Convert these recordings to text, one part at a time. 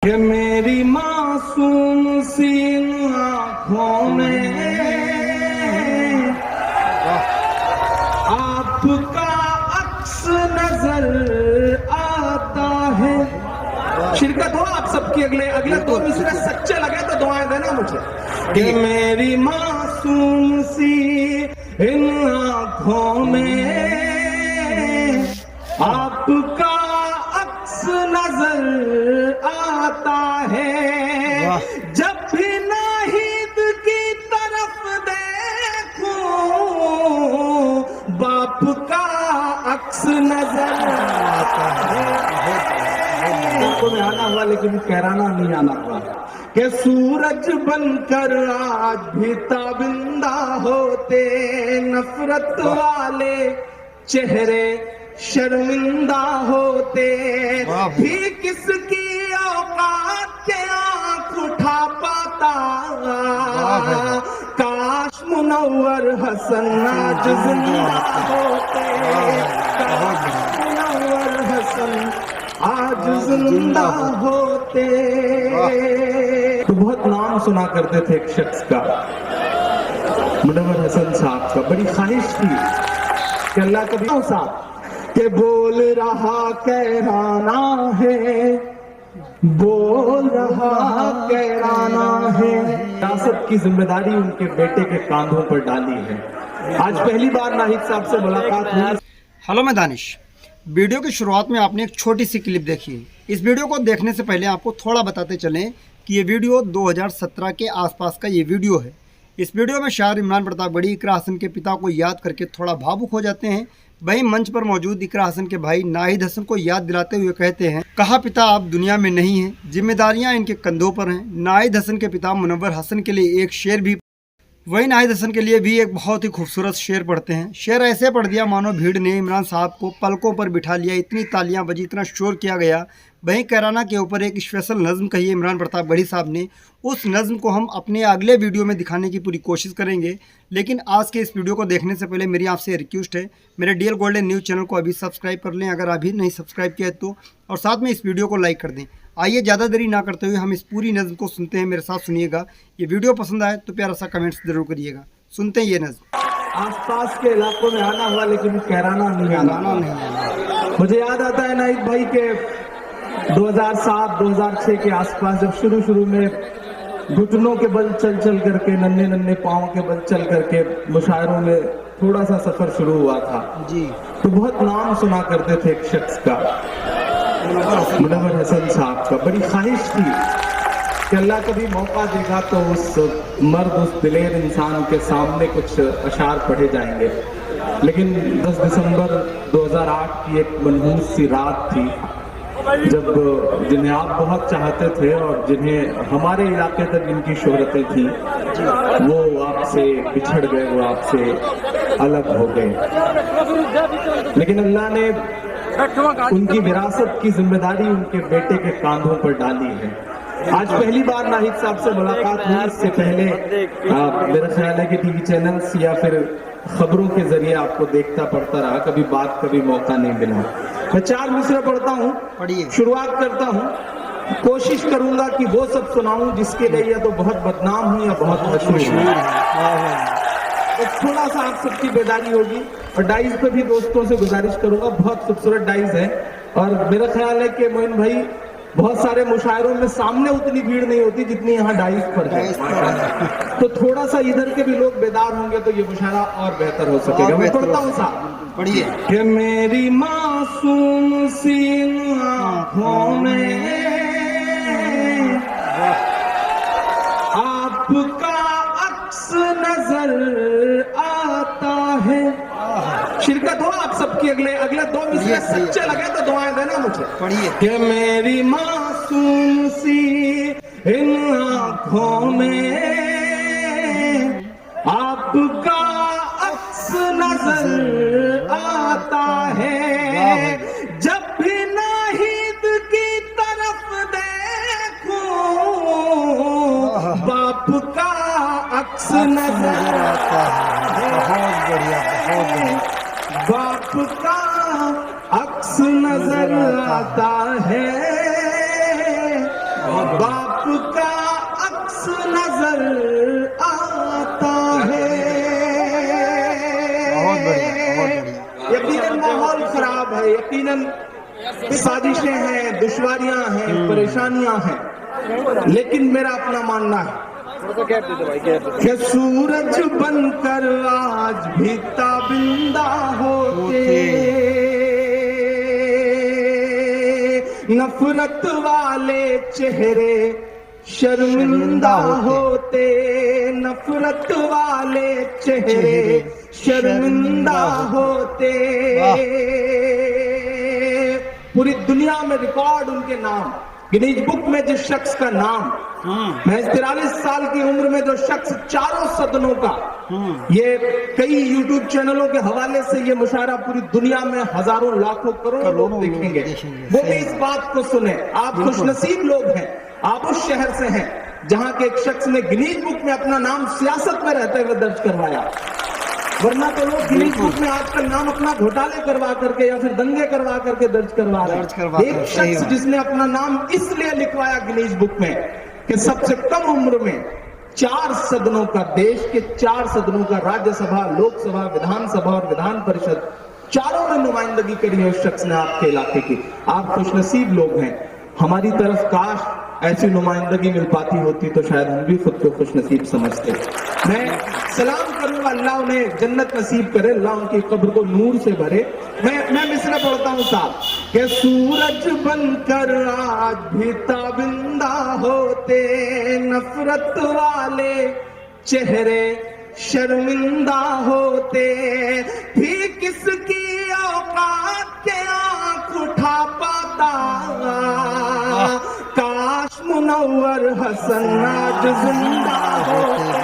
کہ میری معصوم سی آنکھوں میں آپ کا عکس نظر آتا ہے. شرکت ہو آپ سب کی. اگلے دو مصرے سچے لگے تو دعائیں دینا مجھے. کہ میری معصوم سی ان آنکھوں میں آپ کا عکس نظر آتا ہے. جب بھی ناہید کی طرف دیکھوں باپ کا عکس نظر آتا ہے. کو میں آنا ہوا لیکن کہرانا نہیں آنا ہوا. کہ سورج بن کر آج بھی تابندہ ہوتے نفرت والے چہرے شرمندہ ہوتے. بھی کس کی اوقات کے آنکھ اٹھا پاتا. کاش منور حسن آج زندہ ہوتے. کاش منور حسن آج زندہ ہوتے. تو بہت نام سنا کرتے تھے ایک شخص کا, منور حسن صاحب کا. بڑی خواہش تھی کہ اللہ کبھی صاحب کہ بول رہا کہرانا ہے, بول رہا کہرانا ہے. ریاست کی ذمہ داری ان کے بیٹے کے کاندھوں پر ڈالی ہے. آج پہلی بار ناہید صاحب سے ملاقات ہوئی. ہلو میں دانش. ویڈیو کی شروعات میں آپ نے ایک چھوٹی سی کلپ دیکھی. اس ویڈیو کو دیکھنے سے پہلے آپ کو تھوڑا بتاتے چلیں کہ یہ ویڈیو 2017 کے آس پاس کا یہ ویڈیو ہے. اس ویڈیو میں شاعر عمران پرتاپ گڑھی اقرا حسن کے پتا کو یاد کر کے تھوڑا بھاوک ہو جاتے ہیں. وہیں منچ پر موجود اقرا حسن کے بھائی ناہید حسن کو یاد دلاتے ہوئے کہتے ہیں, کہا پتا آپ دنیا میں نہیں ہیں, ذمہ داریاں ان کے کندھوں پر ہیں. ناہید حسن کے پتا منور حسن کے لیے ایک شعر بھی, وہی ناہید حسن کے لیے بھی ایک بہت ہی خوبصورت شعر پڑھتے ہیں. شعر ایسے پڑھ دیا مانو بھیڑ نے عمران صاحب کو پلکوں پر بٹھا لیا. اتنی تالیاں بجی, اتنا شور کیا گیا. وہیں کہرانا کے اوپر ایک اسپیشل نظم کہی عمران پرتاپ گڑھی صاحب نے. اس نظم کو ہم اپنے اگلے ویڈیو میں دکھانے کی پوری کوشش کریں گے. لیکن آج کے اس ویڈیو کو دیکھنے سے پہلے میری آپ سے ریکویسٹ ہے, میرے D L golden news channel کو ابھی سبسکرائب کر لیں اگر ابھی نہیں سبسکرائب کیا ہے تو, اور ساتھ میں اس ویڈیو کو لائک کر دیں. آئیے زیادہ دیری نہ کرتے ہوئے ہم اس پوری نظم کو سنتے ہیں. میرے ساتھ سنیے گا. یہ ویڈیو پسند آئے تو پیارا سا کمنٹس ضرور کریے گا. سنتے ہیں یہ نظم. آس پاس کے علاقوں میں آنا ہوا لیکن کہرانا نہیں آنا. مجھے یاد آتا ہے ناہید بھائی کے 2007-2006 کے آس پاس جب شروع میں گھٹنوں کے بل چل کر کے, ننھے پاؤں کے بل چل کر کے مشاعروں میں تھوڑا سا سفر شروع ہوا تھا جی. تو بہت نام سنا کرتے تھے ایک شخص کا, منور حسن صاحب کا. بڑی خواہش تھی کہ اللہ کبھی موقع دے گا تو اس مرد, اس دلیر انسان کے سامنے کچھ اشعار پڑھے جائیں گے. لیکن 10 دسمبر 2008 کی ایک منحوس سی رات تھی جب جنہیں آپ بہت چاہتے تھے اور جنہیں ہمارے علاقے تک جن کی شہرتیں تھیں وہ آپ سے بچھڑ گئے, وہ آپ سے الگ ہو گئے. لیکن اللہ نے ان کی وراثت کی ذمہ داری ان کے بیٹے کے کاندھوں پر ڈالی ہے. آج پہلی بار ناہید صاحب سے ملاقات ہوئی. اس سے پہلے میرا خیال ہے کہ ٹی وی چینلز یا پھر خبروں کے ذریعے آپ کو دیکھتا پڑھتا رہا, کبھی بات کبھی موقع نہیں ملا. میں 4 مصرے پڑھتا ہوں, شروعات کرتا ہوں. کوشش کروں گا کہ وہ سب سناؤں جس کے لیے یا تو بہت بدنام ہوں یا بہت مشہور ہوں. تھوڑا سا آپ سب کی بیداری ہوگی. اور ڈائز پہ بھی دوستوں سے گزارش کروں گا, بہت خوبصورت ڈائز ہیں. اور میرا خیال ہے کہ معین بھائی بہت سارے مشاعروں میں سامنے اتنی بھیڑ نہیں ہوتی جتنی یہاں ڈائز پر ہے, تو تھوڑا سا ادھر کے بھی لوگ بیدار ہوں گے تو یہ مشاعرہ اور بہتر ہو سکے گا. میں پڑھتا ہوں صاحب, پڑھیے. کہ میری معصوم سی آنکھوں میں آپ کا عکس نظر آتا ہے. شرکت ہو آپ سب کی. اگلے 2 مصرے سچے لگے تو دعائیں دینا مجھے. پڑھیے. کہ میری معصوم سی ان آنکھوں میں آپ کا عکس نظر آتا ہے. جب بھی ناہید کی طرف دیکھوں باپ کا عکس نظر آتا ہے. بہت بڑھیا, بہت بڑھیا. باپ کا عکس نظر آتا ہے. बाप का अक्स नजर आता है। बहुत बढ़िया। यकीनन माहौल खराब है, यकीनन साजिशें हैं, दुश्वारियां हैं, परेशानियां हैं, लेकिन मेरा अपना मानना है कि सूरज बनकर आज भी ताबिंदा होते, नफरत वाले चेहरे शर्मिंदा होते, नफरत वाले चेहरे शर्मिंदा होते। पूरी दुनिया में रिकॉर्ड उनके नाम, गिनीज बुक में जिस शख्स का नाम, मैं 43 साल की उम्र में जो शख्स चारों सदनों का, ये कई यूट्यूब चैनलों के हवाले से ये मुशायरा पूरी दुनिया में हजारों लाखों करोड़ों लोग देखेंगे, वो भी इस बात को सुने। आप खुशनसीब लोग हैं, आप उस शहर से हैं जहां के एक शख्स ने गिनीज बुक में अपना नाम सियासत में रहते हुए दर्ज करवाया, वरना तो लोग गिनीज बुक में आजकल नाम अपना घोटाले करवा करके या फिर दंगे करवा करके दर्ज करवा रहे। एक शख्स जिसने अपना नाम इसलिए लिखवाया गिनीज बुक में कि सबसे कम उम्र में 4 सदनों का, देश के 4 सदनों का, राज्यसभा, लोकसभा, विधानसभा और विधान परिषद, चारों में नुमाइंदगी करी है उस शख्स ने आपके इलाके की। आप खुशनसीब लोग हैं। हमारी तरफ काश ऐसी नुमाइंदगी मिल पाती होती तो शायद हम भी खुद को खुशनसीब समझते। मैं सलाम करूंगा, अल्लाह उन्हें जन्नत नसीब करे, अल्लाह उनकी कब्र को नूर से भरे। मैं मिसरा पढ़ता हूँ साहब कि सूरज बनकर आज भी ताबिंदा होते, नफरत वाले चेहरे शर्मिंदा होते, भी किसकी औकात के आंख उठा पाता, काश मुनव्वर हसन आज जिंदा होते,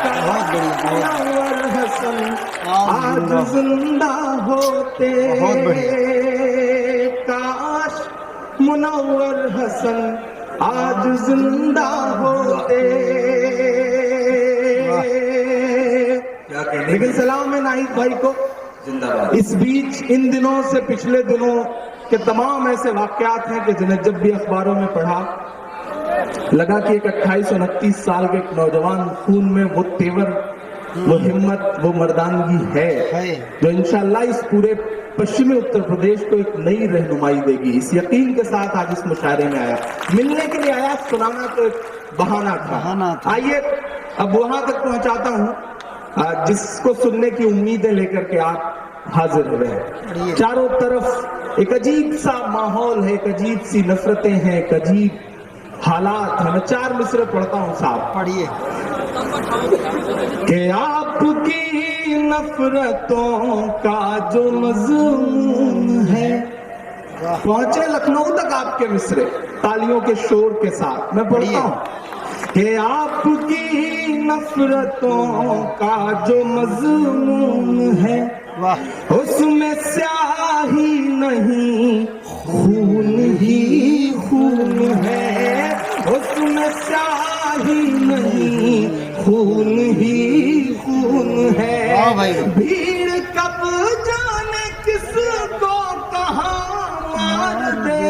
काश मुनव्वर हसन आज जिंदा होते, काश मुनव्वर हसन आज जिंदा होते। लेकिन सलाम है नाहिद भाई को जिंदाबाद। इस बीच इन दिनों से पिछले दिनों के तमाम ऐसे वाकयात हैं कि जिन्हें जब भी अखबारों में पढ़ा लगा कि एक 28-29 साल के एक नौजवान खून में वो तेवर, वो हिम्मत, वो मर्दानगी है जो इंशाअल्लाह इस पूरे पश्चिमी उत्तर प्रदेश को एक नई रहनुमाई देगी। इस यकीन के साथ आज इस मुशायरे में आया, मिलने के लिए आया, सुनाना तो एक बहाना था। आइए अब वहां तक पहुंचाता हूं जिसको सुनने की उम्मीदें लेकर के आप हाजिर हुए हैं। चारों तरफ एक अजीब सा माहौल है, एक अजीब सी नफरतें हैं, एक अजीब हालात है। मैं 4 मिसरे पढ़ता हूं साहब, पढ़िए। कि आपकी नफरतों का जो मज़मून है, पहुंचे लखनऊ तक आपके मिसरे तालियों के शोर के साथ। मैं पढ़ता हूं कि आपकी नफरतों का जो मज़मून है, उसमें स्याही नहीं खून ही खून है, उसमें स्याही नहीं खून ही खून है। भीड़ कब जाने किसको कहाँ मार दे,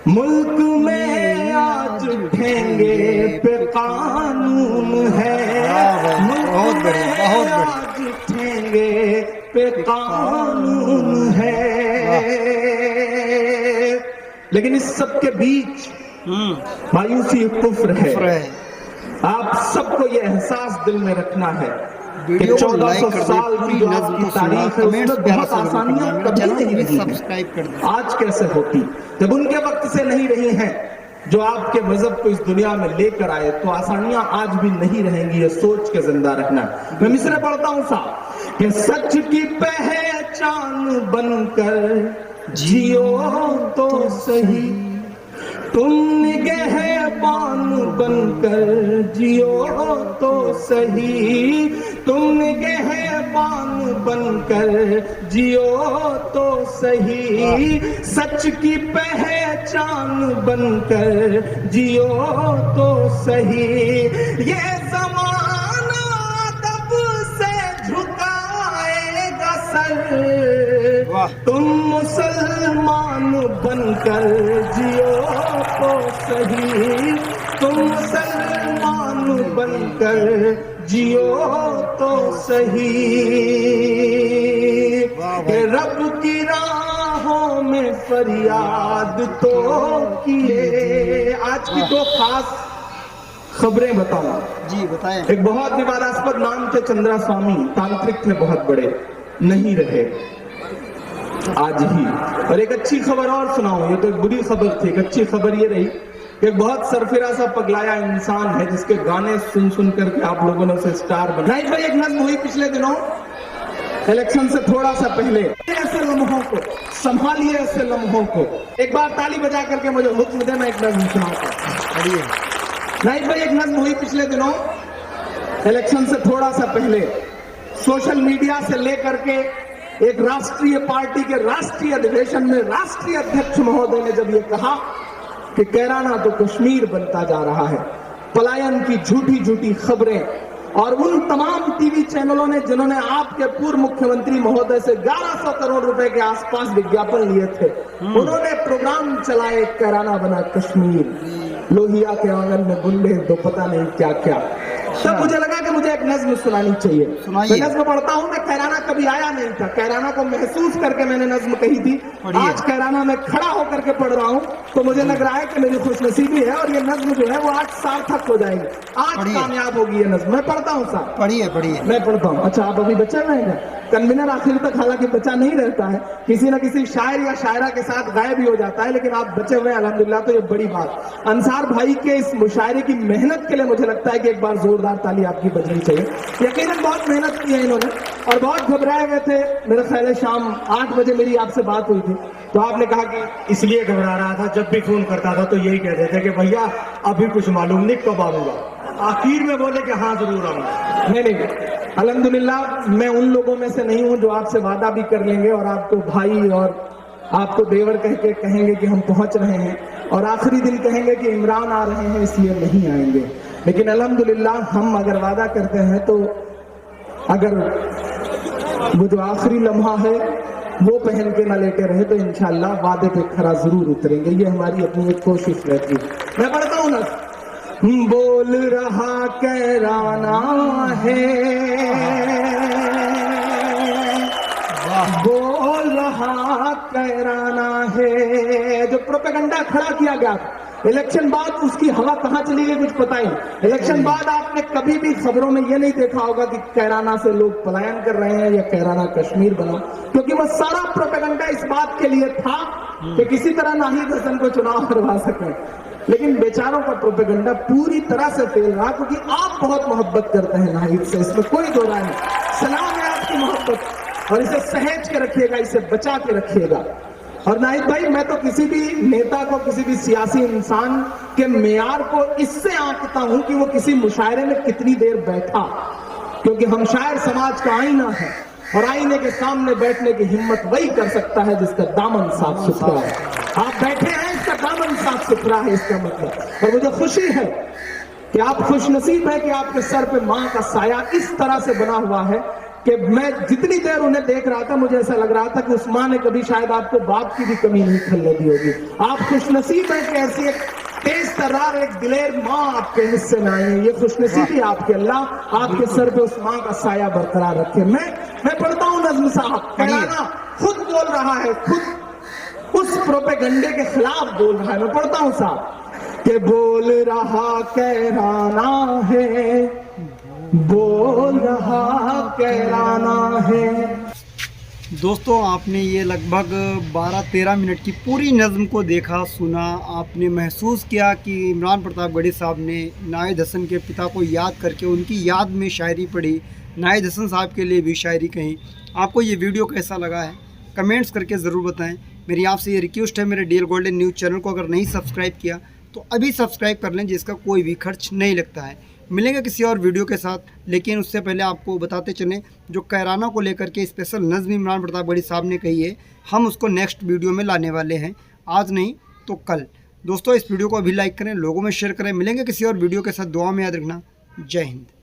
मुल्क में आज उठेंगे पे कानून है, मुल्क में आज उठेंगे पे कानून है। लेकिन इस सब के बीच मायूसी कुफ्र है। आप सबको ये एहसास दिल में रखना है कि 1400 साल की जो आपकी तारीख है उसमें बहुत आसानियां कभी नहीं रही हैं। आज कैसे होती जब उनके वक्त से नहीं रही हैं, जो आपके मजहब को इस दुनिया में लेकर आए, तो आसानियां आज भी नहीं रहेंगी, ये सोच के जिंदा रखना। मैं मिसरे पढ़ता हूं साहब कि सच की पहचान बनकर जियो तो सही, तुम निगहबान बनकर जियो तो सही, तुम निगहबान बनकर जियो तो सही, सच की पहचान बनकर जियो तो सही। ये जमाना तब से झुकाएगा सर, तुम मुसलमान बनकर जियो तो सही, तुम मुसलमान बनकर जियो तो सही, रब की राहों में फरियाद तो किए। आज की तो खास खबरें बताऊं। जी बताएं। एक बहुत विवादास्पद नाम थे चंद्रा स्वामी, तांत्रिक थे बहुत बड़े, नहीं रहे आज ही। और एक अच्छी खबर और सुनाऊं, ये तो एक बुरी खबर थी। एक अच्छी खबर ये रही कि एक बहुत सरफिरा सा पगलाया इंसान है जिसके गाने सुन सुन करके आप लोगों ने उसे स्टार बनाया। भाई एक नज्म हुई पिछले दिनों इलेक्शन से थोड़ा सा पहले, ऐसे लम्हों को संभालिए, ऐसे लम्हों को। एक बार ताली बजा करके मुझे हुक्म दे, मैं एक नज्म सुनाऊंगा। नहीं भाई एक नज्म हुई पिछले दिनों इलेक्शन से थोड़ा सा पहले, सोशल मीडिया से लेकर के एक राष्ट्रीय पार्टी के राष्ट्रीय अधिवेशन में राष्ट्रीय अध्यक्ष महोदय ने जब ये कहा कि कैराना तो कश्मीर बनता जा रहा है, पलायन की झूठी झूठी खबरें, और उन तमाम टीवी चैनलों ने जिन्होंने आपके पूर्व मुख्यमंत्री महोदय से 1100 करोड़ रुपए के आसपास विज्ञापन लिए थे, उन्होंने प्रोग्राम चलाए कैराना बना कश्मीर, लोहिया के आंगन में बुल्ले तो पता नहीं क्या क्या। तब मुझे लगा कि मुझे एक नज्म सुनानी चाहिए। मैं नज्म पढ़ता हूँ। मैं कैराना कभी आया नहीं था, कैराना को महसूस करके मैंने नज्म कही थी। आज कैराना में खड़ा होकर के पढ़ रहा हूँ तो मुझे लग रहा है कि मेरी खुशनसीबी है और ये नज्म जो है वो आज सार्थक हो जाएगी, आज कामयाब होगी ये नज्म। मैं पढ़ता हूँ साहब। पढ़िए पढ़िए। मैं पढ़ता हूँ। अच्छा आप अभी बच्चे रहेंगे? कन्वीनर आखिर तक हालांकि बचा नहीं रहता है, किसी न किसी शायर या शायरा के साथ गायब भी हो जाता है, लेकिन आप बचे हुए अल्हम्दुलिल्लाह, तो ये बड़ी बात। अंसार भाई के इस मुशायरे की मेहनत के लिए मुझे लगता है कि एक बार जोरदार ताली आपकी बजनी चाहिए। यकीनन बहुत मेहनत की है इन्होंने और बहुत घबराए हुए थे। मेरा ख्याल है शाम 8 बजे मेरी आपसे बात हुई थी तो आपने कहा कि इसलिए घबरा रहा था, जब भी फोन करता था तो यही कहते थे कि भैया अभी कुछ मालूम नहीं कब आऊंगा। आखिर में बोले कि हाँ जरूर आऊंगा। नहीं, अल्हम्दुलिल्लाह मैं उन लोगों में से नहीं हूं जो आपसे वादा भी कर लेंगे और आपको भाई और आपको देवर कह के कहेंगे कि हम पहुंच रहे हैं और आखिरी दिन कहेंगे कि इमरान आ रहे हैं इसलिए नहीं आएंगे। लेकिन अल्हम्दुलिल्लाह हम अगर वादा करते हैं तो अगर वो जो आखिरी लम्हा है वो पहन के ना लेटे रहे तो इंशाअल्लाह वादे पे खरा जरूर उतरेंगे। ये हमारी अपनी एक कोशिश रहती है। मैं पढ़ता हूँ ना। बोल रहा कैराना है, बोल रहा कैराना है। जो प्रोपेगेंडा खड़ा किया गया इलेक्शन बाद, उसकी हवा कहाँ चली गई कुछ पता ही नहीं। इलेक्शन बाद आपने कभी भी खबरों में ये नहीं देखा होगा कि कैराना से लोग पलायन कर रहे हैं या कैराना कश्मीर बना, क्योंकि वो सारा प्रोपेगेंडा इस बात के लिए था कि किसी तरह नाहिद हसन को चुनाव करवा सकें। लेकिन बेचारों का प्रोपेगेंडा पूरी तरह से फेल रहा, क्योंकि आप बहुत मोहब्बत करते हैं नाहिद से, इसमें कोई दो राय नहीं। सलाम है आपकी मोहब्बत और इसे सहेज के रखिएगा, इसे बचा के रखिएगा। और नाहिद भाई मैं तो किसी भी नेता को, किसी भी सियासी इंसान के मेयार को इससे आंकता हूं कि वो किसी मुशायरे में कितनी देर बैठा, क्योंकि हम शायर समाज का आईना है और आईने के सामने बैठने की हिम्मत वही कर सकता है जिसका दामन साफ सुथरा है। आप बैठे हैं, इसका दामन साफ सुथरा है, इसका मतलब। और मुझे खुशी है कि आप खुशनसीब है कि आपके सर पे मां का साया इस तरह से बना हुआ है कि मैं जितनी देर उन्हें देख रहा था मुझे ऐसा लग रहा था कि उस मां ने कभी शायद आपको बाप की भी कमी नहीं खलने दी होगी। आप खुशनसीब है कि ऐसी एक तेज तर्रार, एक दिलेर मां आपके हिस्से में आई है। ये खुशनसीबी आपके, अल्लाह आपके सर पे उस मां का साया बरकरार रखे। मैं पढ़ता हूँ नज्म साहब। कैराना खुद बोल रहा है, खुद उस प्रोपेगेंडे के खिलाफ बोल रहा है। मैं पढ़ता हूँ साहब कि बोल रहा कैराना है, बोल रहा कैराना है। दोस्तों आपने ये लगभग 12-13 मिनट की पूरी नज़्म को देखा, सुना। आपने महसूस किया कि इमरान प्रतापगढ़ी साहब ने नाहिद हसन के पिता को याद करके उनकी याद में शायरी पढ़ी, नाहिद हसन साहब के लिए भी शायरी कही। आपको ये वीडियो कैसा लगा है कमेंट्स करके ज़रूर बताएं। मेरी आपसे ये रिक्वेस्ट है, मेरे डीएल गोल्डन न्यूज़ चैनल को अगर नहीं सब्सक्राइब किया तो अभी सब्सक्राइब कर लें, जिसका कोई भी खर्च नहीं लगता है। मिलेंगे किसी और वीडियो के साथ, लेकिन उससे पहले आपको बताते चलें जो कैराना को लेकर के स्पेशल नज़्म इमरान प्रतापगढ़ी साहब ने कही है, हम उसको नेक्स्ट वीडियो में लाने वाले हैं, आज नहीं तो कल। दोस्तों इस वीडियो को अभी लाइक करें, लोगों में शेयर करें। मिलेंगे किसी और वीडियो के साथ, दुआ में याद रखना। जय हिंद।